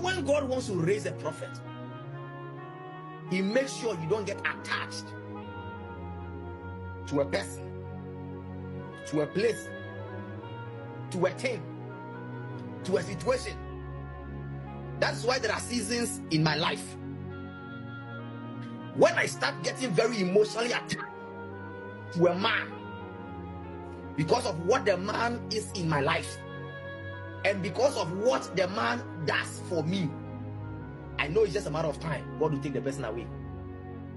when God wants to raise a prophet, he makes sure you don't get attached to a person, to a place, to a thing, to a situation. That's why there are seasons in my life when I start getting very emotionally attached to a man because of what the man is in my life and because of what the man does for me. I know it's just a matter of time. God will take the person away.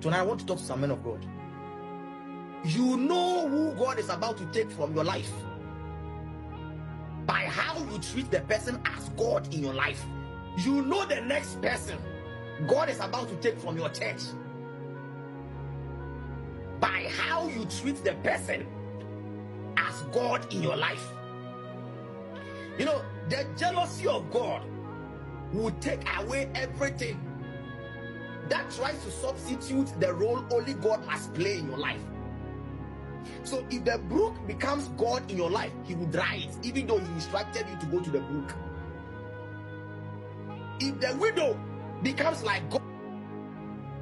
Tonight I want to talk to some men of God. You know who God is about to take from your life by how you treat the person as God in your life. You know the next person God is about to take from your church by how you treat the person as God in your life. You know, the jealousy of God will take away everything that tries to substitute the role only God must play in your life. So if the brook becomes God in your life, he will dry it, even though he instructed you to go to the brook. If the widow becomes like God,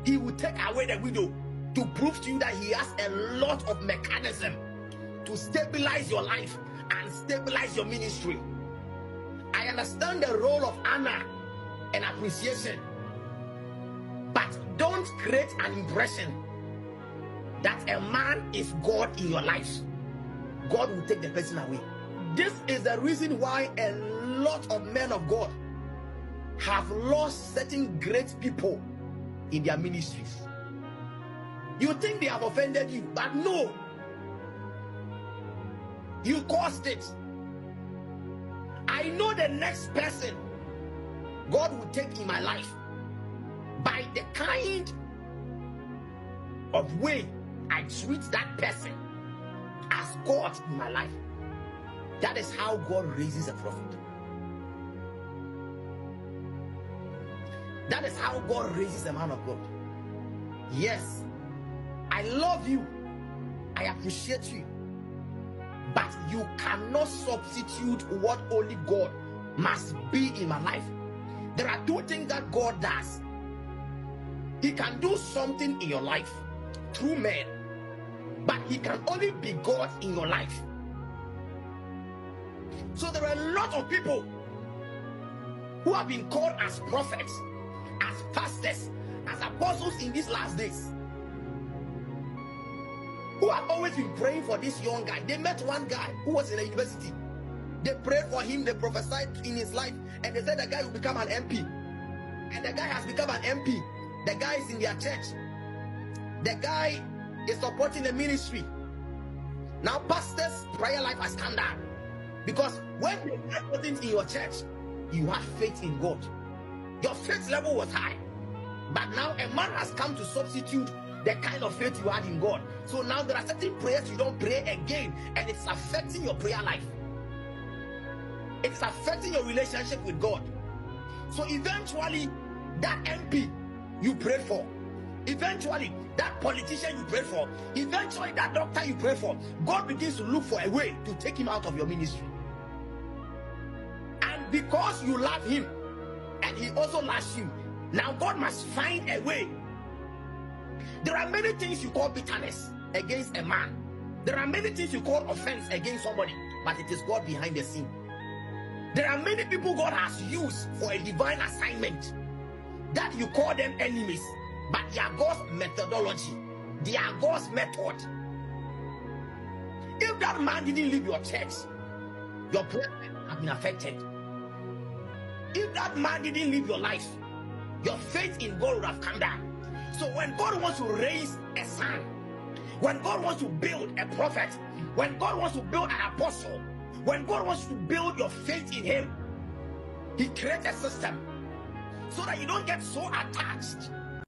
he will take away the widow to prove to you that he has a lot of mechanism to stabilize your life and stabilize your ministry. I understand the role of honor and appreciation, but don't create an impression that a man is God in your life. God will take the person away. This is the reason why a lot of men of God have lost certain great people in their ministries. You think they have offended you, but no, you caused it. I know the next person God will take in my life by the kind of way I treat that person as God in my life. That is how God raises a prophet. That is how God raises a man of God. Yes, I love you, I appreciate you, but you cannot substitute what only God must be in my life. There are two things that God does. He can do something in your life through men, but he can only be God in your life. So there are a lot of people who have been called as prophets, as pastors, as apostles in these last days, who have always been praying for this young guy. They met one guy who was in a university. They prayed for him, they prophesied in his life, and they said the guy will become an MP. And the guy has become an MP. The guy is in their church. The guy is supporting the ministry. Now, pastors' prayer life has come down, because when you get things in your church, you have faith in God. Your faith level was high, but now a man has come to substitute the kind of faith you had in God. So now there are certain prayers you don't pray again, and it's affecting your prayer life. It's affecting your relationship with God. So eventually, that MP you prayed for, eventually that politician you prayed for, eventually that doctor you prayed for, God begins to look for a way to take him out of your ministry. And because you love him and he also loves you, now God must find a way. There are many things you call bitterness against a man. There are many things you call offense against somebody, but it is God behind the scene. There are many people God has used for a divine assignment that you call them enemies, but they are God's methodology. They are God's method. If that man didn't leave your church, your prayer would have been affected. If that man didn't leave your life, your faith in God would have come down. So when God wants to raise a son, when God wants to build a prophet, when God wants to build an apostle, when God wants to build your faith in him, he creates a system so that you don't get so attached